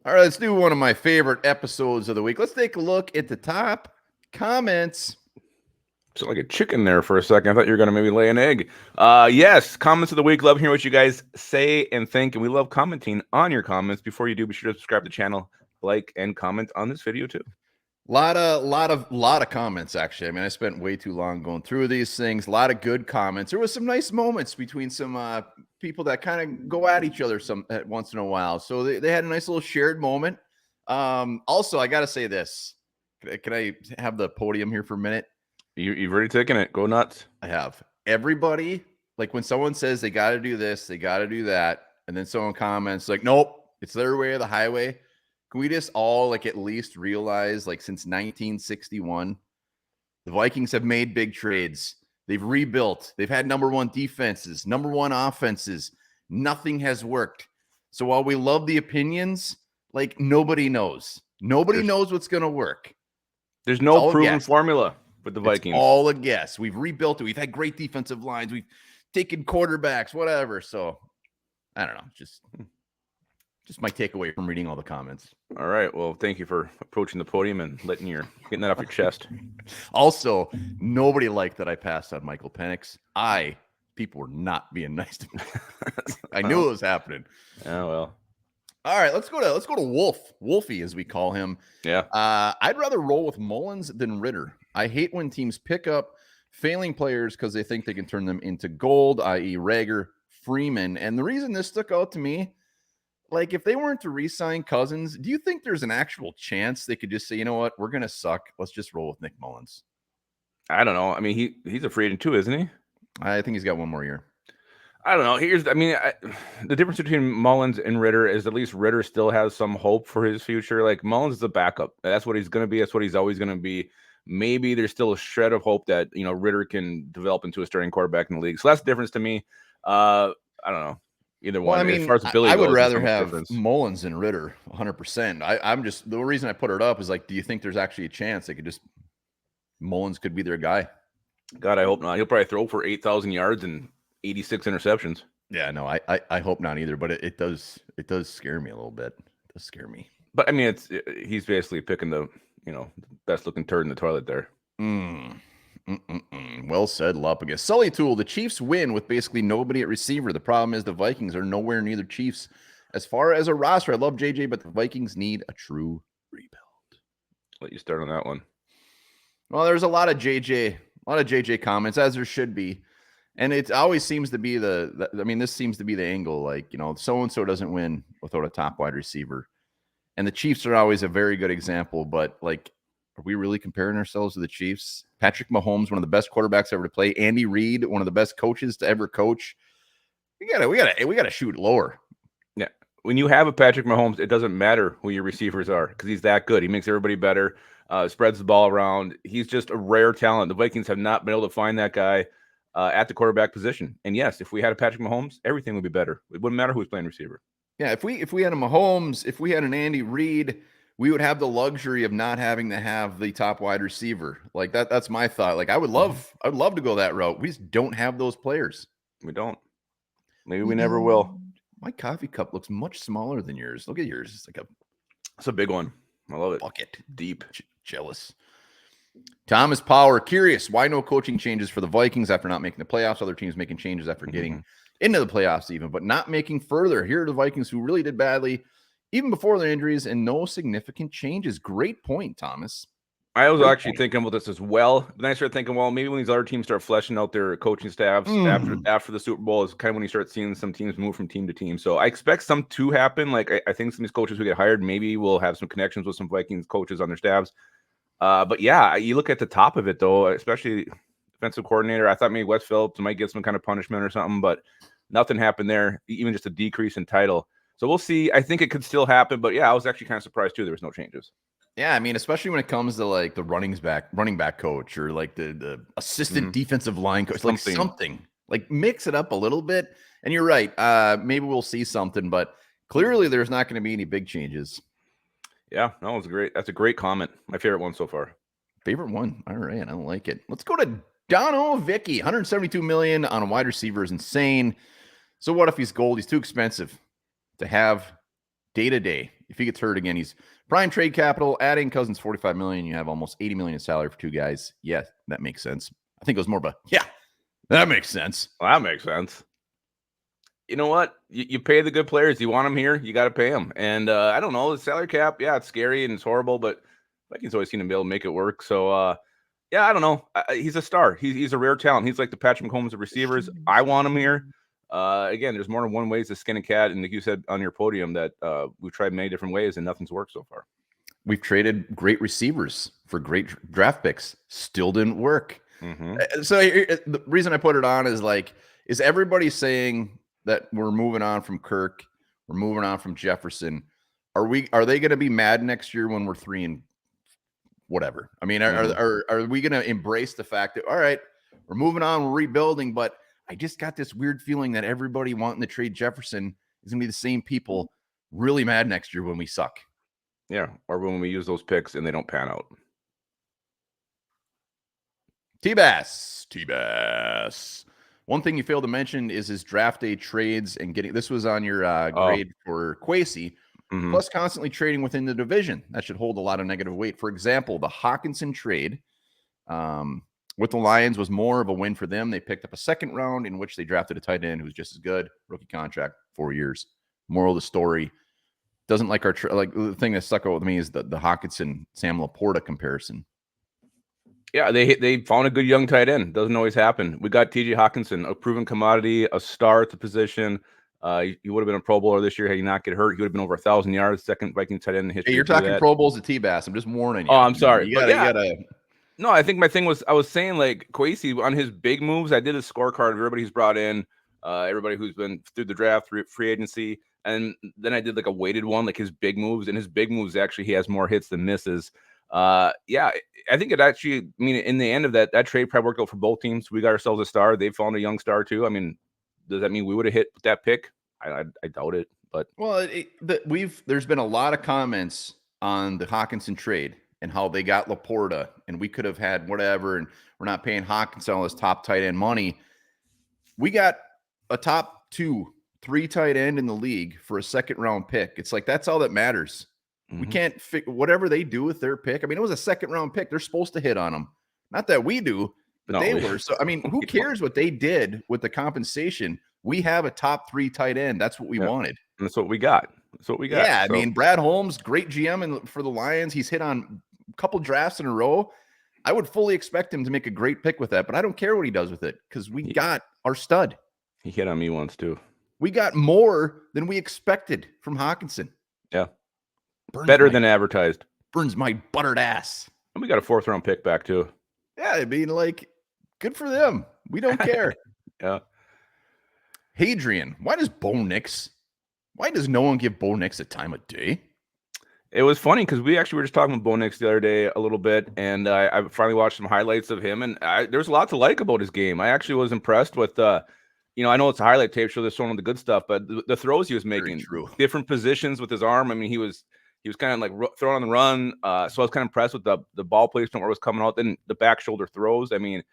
All right, let's do one of my favorite episodes of the week. Let's take a look at the top comments. Sound like a chicken there for a second. I thought you were going to maybe lay an egg. Yes, comments of the week. Love hearing what you guys say and think, and we love commenting on your comments. Before you do, be sure to subscribe to the channel, like, and comment on this video too. Lot of comments, actually. I mean, I spent way too long going through these things. A lot of good comments. There was some nice moments between some people that kind of go at each other once in a while. So they had a nice little shared moment. Also, I got to say this. Can I have the podium here for a minute? You've already taken it. Go nuts. I have. Everybody, like when someone says they got to do this, they got to do that, and then someone comments like, nope, it's their way or the highway. Can we just all like at least realize, like, since 1961, the Vikings have made big trades. They've rebuilt. They've had number one defenses, number one offenses. Nothing has worked. So while we love the opinions, like, nobody knows. Nobody knows what's going to work. There's no proven formula with the Vikings. It's all a guess. We've rebuilt it. We've had great defensive lines. We've taken quarterbacks, whatever. So I don't know. Just my takeaway from reading all the comments. All right. Well, thank you for approaching the podium and getting that off your chest. Also, nobody liked that I passed on Michael Penix. People were not being nice to me. I knew it was happening. Oh well. All right, let's go to Wolfie, as we call him. Yeah. I'd rather roll with Mullins than Ritter. I hate when teams pick up failing players because they think they can turn them into gold, i.e. Rager, Freeman. And the reason this stuck out to me, like, if they weren't to re-sign Cousins, do you think there's an actual chance they could just say, you know what, we're going to suck. Let's just roll with Nick Mullins? I don't know. I mean, he's a free agent too, isn't he? I think he's got one more year. I don't know. The difference between Mullins and Ritter is at least Ritter still has some hope for his future. Like, Mullins is a backup. That's what he's going to be. That's what he's always going to be. Maybe there's still a shred of hope that, Ritter can develop into a starting quarterback in the league. So that's the difference to me. I don't know. Either one. Well, I mean, as far as Billy I goes, would rather have Mullins than Ritter, 100%. I'm just, the reason I put it up is, like, do you think there's actually a chance they could just, Mullins could be their guy? God, I hope not. He'll probably throw for 8,000 yards and 86 interceptions. Yeah, no, I hope not either. But it does scare me a little bit. It does scare me. But I mean, he's basically picking the best looking turd in the toilet there. Well said, Lupagus. Sully Tool, the Chiefs win with basically nobody at receiver. The problem is the Vikings are nowhere near the Chiefs as far as a roster. I love JJ, but the Vikings need a true rebuild. Let you start on that one. Well, there's a lot of JJ comments, as there should be. And it always seems to be this seems to be the angle, like, so-and-so doesn't win without a top wide receiver. And the Chiefs are always a very good example, but, like, are we really comparing ourselves to the Chiefs? Patrick Mahomes, one of the best quarterbacks ever to play. Andy Reid, one of the best coaches to ever coach. We gotta shoot lower. Yeah. When you have a Patrick Mahomes, it doesn't matter who your receivers are because he's that good. He makes everybody better, spreads the ball around. He's just a rare talent. The Vikings have not been able to find that guy at the quarterback position. And yes, if we had a Patrick Mahomes, everything would be better. It wouldn't matter who's playing receiver. Yeah, if we had a Mahomes, if we had an Andy Reid, we would have the luxury of not having to have the top wide receiver. Like that's my thought. Like I would love to go that route. We just don't have those players. We don't. Maybe we never will. My coffee cup looks much smaller than yours. Look at yours. It's a big one. I love it. Bucket. Deep. Jealous. Thomas Power, curious, why no coaching changes for the Vikings after not making the playoffs? Other teams making changes after getting into the playoffs even, but not making further. Here are the Vikings who really did badly even before their injuries and no significant changes. Great point, Thomas. I was actually thinking about this as well. But then I started thinking, well, maybe when these other teams start fleshing out their coaching staffs after the Super Bowl is kind of when you start seeing some teams move from team to team. So I expect some to happen. Like I think some of these coaches who get hired maybe will have some connections with some Vikings coaches on their staffs. But yeah, you look at the top of it though, especially defensive coordinator. I thought maybe Wes Phillips might get some kind of punishment or something, but nothing happened there. Even just a decrease in title. So we'll see. I think it could still happen, but yeah, I was actually kind of surprised too. There was no changes. Yeah, I mean, especially when it comes to like the running back coach or like the assistant defensive line coach, like something like mix it up a little bit. And you're right. Maybe we'll see something, but clearly there's not going to be any big changes. Yeah, no, it was great. That's a great comment. My favorite one so far. Favorite one. All right, I don't like it. Let's go to Dono Vicky. 172 million on a wide receiver is insane. So what if he's gold? He's too expensive to have day to day. If he gets hurt again, he's prime trade capital. Adding Cousins $45 million, you have almost $80 million in salary for two guys. Yeah, that makes sense. I think it was more of a that makes sense. Well, that makes sense. You know what? You pay the good players. You want them here, you got to pay them. And I don't know, the salary cap, yeah, it's scary and it's horrible, but Vikings always seem to be able to make it work. So, yeah, I don't know. He's a star. He's a rare talent. He's like the Patrick Mahomes of receivers. I want him here. Again, there's more than one way to skin a cat. And like you said on your podium, that we've tried many different ways and nothing's worked so far. We've traded great receivers for great draft picks. Still didn't work. So the reason I put it on is everybody saying that we're moving on from Kirk, we're moving on from Jefferson. Are they going to be mad next year when we're 3 and whatever? I mean, are we going to embrace the fact that, all right, we're moving on, we're rebuilding, but I just got this weird feeling that everybody wanting to trade Jefferson is going to be the same people really mad next year when we suck. Yeah, or when we use those picks and they don't pan out. T-Bass. One thing you failed to mention is his draft day trades and getting this was on your grade for Kwesi, plus constantly trading within the division. That should hold a lot of negative weight. For example, the Hockinson trade with the Lions was more of a win for them. They picked up a second round in which they drafted a tight end who's just as good, rookie contract, 4 years. Moral of the story, doesn't like our the thing that stuck out with me is the Hockinson Sam Laporta comparison. Yeah, they found a good young tight end. Doesn't always happen. We got TJ Hockinson, a proven commodity, a star at the position. He would have been a Pro Bowler this year had he not get hurt. He would have been over 1,000 yards, second Viking tight end in history. Hey, you're talking Pro Bowls at T-Bass. I'm just warning you. Oh, I'm sorry. You gotta. No, I think my thing was I was saying like Kwesi on his big moves. I did a scorecard of everybody who's brought in, everybody who's been through the draft, free agency, and then I did like a weighted one, like his big moves. And his big moves actually he has more hits than misses. Yeah, I think it actually, I mean, in the end of that trade probably worked out for both teams. We got ourselves a star. They found a young star too. I mean, does that mean we would have hit that pick? I doubt it, but well, there's been a lot of comments on the Hockinson trade and how they got Laporta and we could have had whatever, and we're not paying Hockinson all his top tight end money. We got a top 2, 3 tight end in the league for a second round pick. It's like, that's all that matters. We can't whatever they do with their pick. I mean, it was a second round pick. They're supposed to hit on them. Not that we do, but they were. So, I mean, who cares what they did with the compensation? We have a top 3 tight end. That's what we wanted. And that's what we got. Yeah, I mean, Brad Holmes, great GM for the Lions. He's hit on a couple drafts in a row. I would fully expect him to make a great pick with that, but I don't care what he does with it because we got our stud. He hit on me once too. We got more than we expected from Hockinson. Yeah. Better than advertised. Burns my buttered ass. And we got a 4th round pick back too. Yeah, I mean, like, good for them. We don't care. Yeah. Hadrian, why does no one give Bo Nix a time of day? It was funny because we actually were just talking with Bo Nix the other day a little bit, and I finally watched some highlights of him, and there's a lot to like about his game. I actually was impressed with I know it's a highlight tape show, they're showing the good stuff, but the throws he was making, different positions with his arm. I mean, he was kind of like throwing on the run. So I was kind of impressed with the ball placement where it was coming out. Then the back shoulder throws. I mean,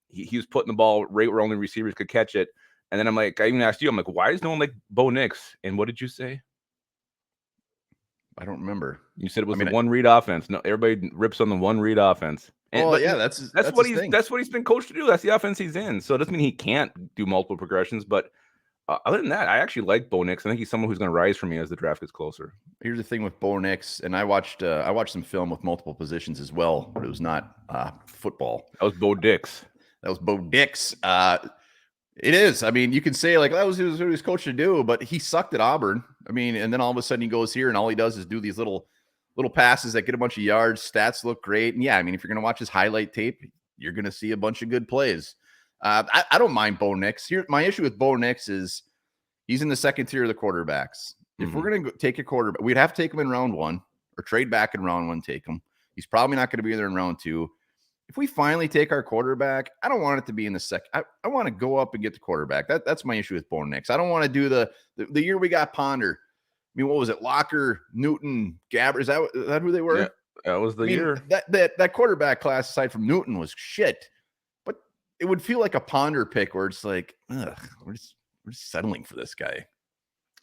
he was putting the ball right where only receivers could catch it. And then I'm like, I even asked you, I'm like, why does no one like Bo Nix? And what did you say? I don't remember. You said it was the one read offense. No, everybody rips on the one read offense. And, yeah, that's what he's been coached to do. That's the offense he's in. So it doesn't mean he can't do multiple progressions, but other than that, I actually like Bo Nix. I think he's someone who's going to rise for me as the draft gets closer. Here's the thing with Bo Nix, and I watched some film with multiple positions as well, but it was not football. That was Bo Dix. It is. I mean, you can say like that was what he was coached to do, but he sucked at Auburn. I mean, and then all of a sudden he goes here and all he does is do these little passes that get a bunch of yards. Stats look great. And yeah, I mean, if you're going to watch his highlight tape, you're going to see a bunch of good plays. I don't mind Bo Nix. Here, my issue with Bo Nix is he's in the second tier of the quarterbacks. If we're going to take a quarterback, we'd have to take him in round 1 or trade back in round 1, take him. He's probably not going to be there in round 2. If we finally take our quarterback, I don't want it to be in the second. I want to go up and get the quarterback. That's my issue with Bo Nix. I don't want to do the year we got Ponder. I mean, what was it? Locker, Newton, Gabbert. Is that who they were? Yeah, that was the year. That quarterback class, aside from Newton, was shit. But it would feel like a Ponder pick where it's like, we're just settling for this guy.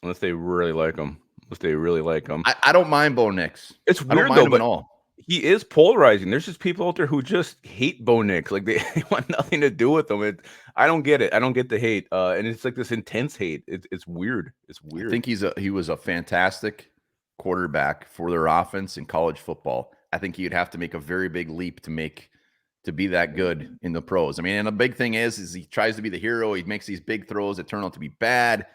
Unless they really like him. if they really like him. I don't mind Bo Nix. It's I don't weird mind though, him but at all. he is polarizing. There's just people out there who just hate Bo Nix. Like they want nothing to do with him. I don't get it. I don't get the hate. And it's like this intense hate. It's weird. It's weird. I think he was a fantastic quarterback for their offense in college football. I think he'd have to make a very big leap to be that good in the pros. I mean, and the big thing is he tries to be the hero. He makes these big throws that turn out to be bad.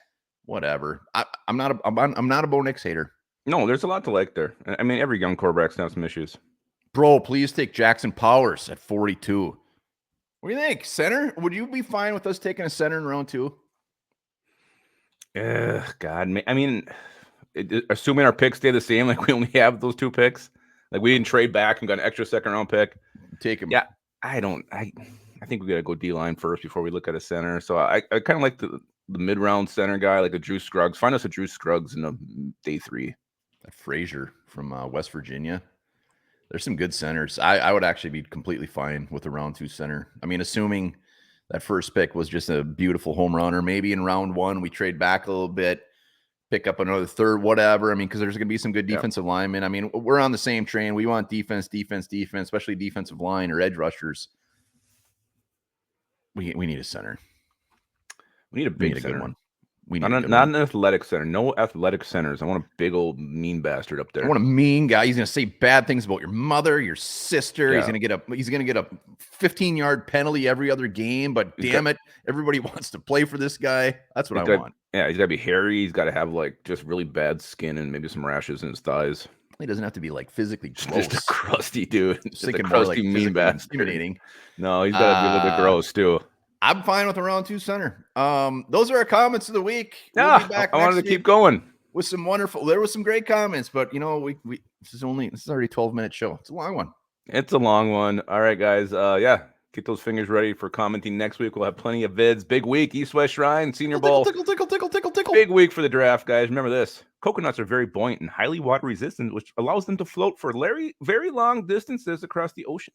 Whatever. I'm not a Bo Nix hater. No, there's a lot to like there. I mean, every young quarterback's got some issues. Bro, please take Jackson Powers at 42. What do you think? Center? Would you be fine with us taking a center in round 2? God, I mean, assuming our picks stay the same, like we only have those 2 picks, like we didn't trade back and got an extra second-round pick. Take him. Yeah, I think we got to go D-line first before we look at a center. So I kind of like the mid-round center guy, like a Drew Scruggs. Find us a Drew Scruggs in the day 3. That Frazier from West Virginia. There's some good centers. I would actually be completely fine with a round 2 center. I mean, assuming that first pick was just a beautiful home run, or maybe in round 1 we trade back a little bit, pick up another third, whatever. I mean, because there's going to be some good defensive linemen. I mean, we're on the same train. We want defense, especially defensive line or edge rushers. We need a center. We need a big center. Good one. Not an athletic center. No athletic centers. I want a big old mean bastard up there. I want a mean guy. He's going to say bad things about your mother, your sister. Yeah. He's going to get a 15-yard penalty every other game. But damn it, everybody wants to play for this guy. That's what I want. Yeah, he's got to be hairy. He's got to have like just really bad skin and maybe some rashes in his thighs. He doesn't have to be like physically gross. Just a crusty dude. Just a crusty like mean bastard. No, he's got to be a little bit gross too. I'm fine with a round 2 center. Those are our comments of the week. We'll be back I wanted to keep going with some wonderful. There was some great comments, but you know, this is already a 12-minute show. It's a long one. It's a long one. All right, guys. Get those fingers ready for commenting next week. We'll have plenty of vids. Big week, East West Shrine, Senior Bowl. Tickle. Big week for the draft, guys. Remember this: coconuts are very buoyant and highly water resistant, which allows them to float for very long distances across the ocean.